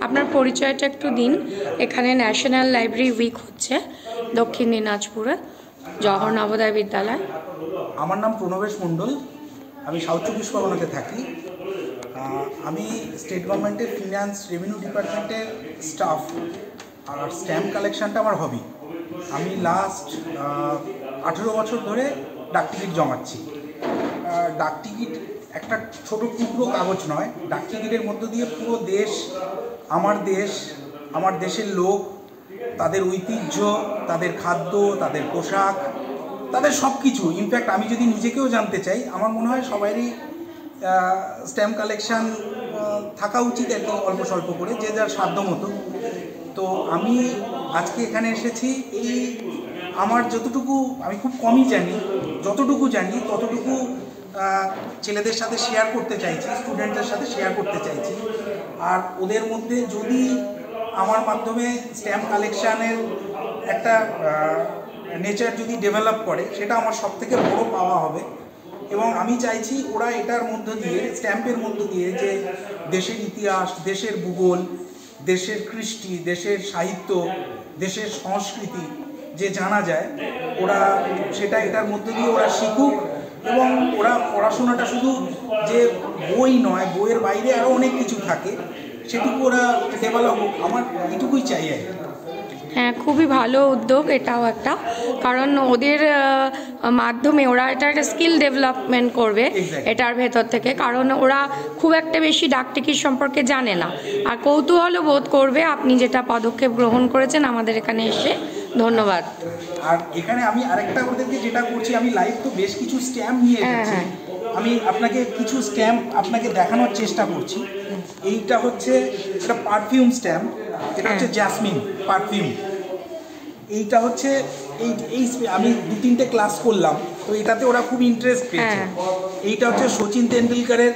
আপনার পরিচয়টা একটু দিন। এখানে ন্যাশনাল লাইব্রেরি উইক হচ্ছে দক্ষিণ দিনাজপুরে, জওহর নবোদয় বিদ্যালয়। আমার নাম প্রণবেশ মণ্ডল, আমি সাউথ চব্বিশ পরগনাতে থাকি। আমি স্টেট গভর্নমেন্টের ফিনান্স রেভিনিউ ডিপার্টমেন্টের স্টাফ, আর স্ট্যাম্প কালেকশানটা আমার হবি। আমি লাস্ট 18 বছর ধরে ডাকটিকিট জমাচ্ছি। ডাকটিকিট একটা ছোট টুকরো কাগজ নয়, ডাকটিকিটের মধ্য দিয়ে পুরো দেশ, আমার দেশের লোক, তাদের ঐতিহ্য, তাদের খাদ্য, তাদের পোশাক, তাদের সব কিছু। ইনফ্যাক্ট আমি যদি নিজেকেও জানতে চাই, আমার মনে হয় সবারই স্ট্যাম্প কালেকশান থাকা উচিত, একটু অল্প স্বল্প করে, যে যার সাধ্য মতো। তো আমি আজকে এখানে এসেছি, এই আমার যতটুকু, আমি খুব কমই জানি, যতটুকু জানি ততটুকু ছেলেদের সাথে শেয়ার করতে চাইছি, স্টুডেন্টদের সাথে শেয়ার করতে চাইছি। আর ওদের মধ্যে যদি আমার মাধ্যমে স্ট্যাম্প কালেকশানের একটা নেচার যদি ডেভেলপ করে, সেটা আমার সবথেকে বড় পাওয়া হবে। এবং আমি চাইছি ওরা এটার মধ্য দিয়ে, স্ট্যাম্পের মধ্য দিয়ে, যে দেশের ইতিহাস, দেশের ভূগোল, দেশের কৃষ্টি, দেশের সাহিত্য, দেশের সংস্কৃতি যে জানা যায়, ওরা সেটা এটার মধ্য দিয়ে ওরা শিখুক। এবং ওরা পড়াশোনাটা শুধু যে বই নয়, বইয়ের বাইরে আরও অনেক কিছু থাকে, সেটুকু ওরা ডেভেলপ হোক, আমার এটুকুই চাই আর কি। হ্যাঁ, খুবই ভালো উদ্যোগ এটাও একটা, কারণ ওদের মাধ্যমে ওরা এটা একটা স্কিল ডেভেলপমেন্ট করবে এটার ভেতর থেকে, কারণ ওরা খুব একটা বেশি ডাকটিকিট সম্পর্কে জানে না, আর কৌতূহলও বোধ করবে। আপনি যেটা পদক্ষেপ গ্রহণ করেছেন আমাদের এখানে এসে, ধন্যবাদ। আর এখানে আমি আরেকটা ওদেরকে যেটা করছি, আমি লাইভ তো বেশ কিছু স্ট্যাম্প নিয়ে এসেছি, আমি আপনাকে কিছু স্ট্যাম্প আপনাকে দেখানোর চেষ্টা করছি। এইটা হচ্ছে একটা পারফিউম স্ট্যাম্প, এটা হচ্ছে জ্যাসমিন পারফিউম। এইটা হচ্ছে এই আমি 2-3টে ক্লাস করলাম, তো এটাতে ওরা খুব ইন্টারেস্ট পেয়েছে। এইটা হচ্ছে সচিন তেন্ডুলকারের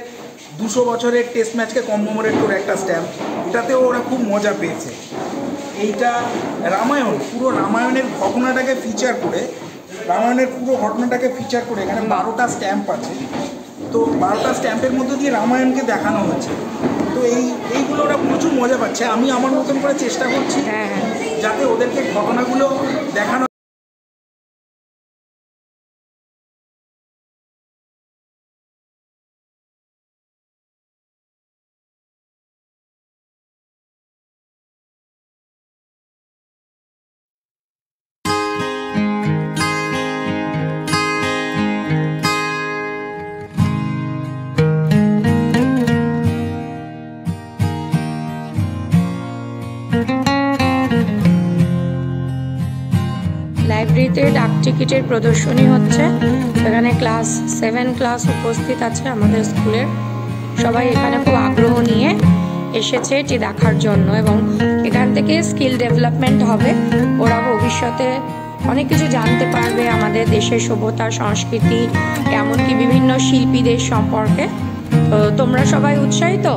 200 বছরের টেস্ট ম্যাচকে কমেমোরেট করে একটা স্ট্যাম্প, এটাতেও ওরা খুব মজা পেয়েছে। এইটা রামায়ণ, পুরো রামায়ণের ঘটনাটাকে ফিচার করে, এখানে 12টা স্ট্যাম্প আছে। তো 12টা স্ট্যাম্পের মধ্যে দিয়ে রামায়ণকে দেখানো হচ্ছে। তো এইগুলো ওরা প্রচুর মজা পাচ্ছে। আমি আমার মতন করে চেষ্টা করছি যাতে ওদেরকে ঘটনাগুলো দেখানো। লাইব্রেরিতে ডাকটিকিটের প্রদর্শনী হচ্ছে, এখানে ক্লাস 7 ক্লাস উপস্থিত আছে আমাদের স্কুলের। সবাই এখানে খুব আগ্রহ নিয়ে এসেছে এটি দেখার জন্য, এবং এখান থেকে স্কিল ডেভেলপমেন্ট হবে। ওরা ভবিষ্যতে অনেক কিছু জানতে পারবে আমাদের দেশের সভ্যতা, সংস্কৃতি, এমনকি বিভিন্ন শিল্পীদের সম্পর্কে। তো তোমরা সবাই উৎসাহিত?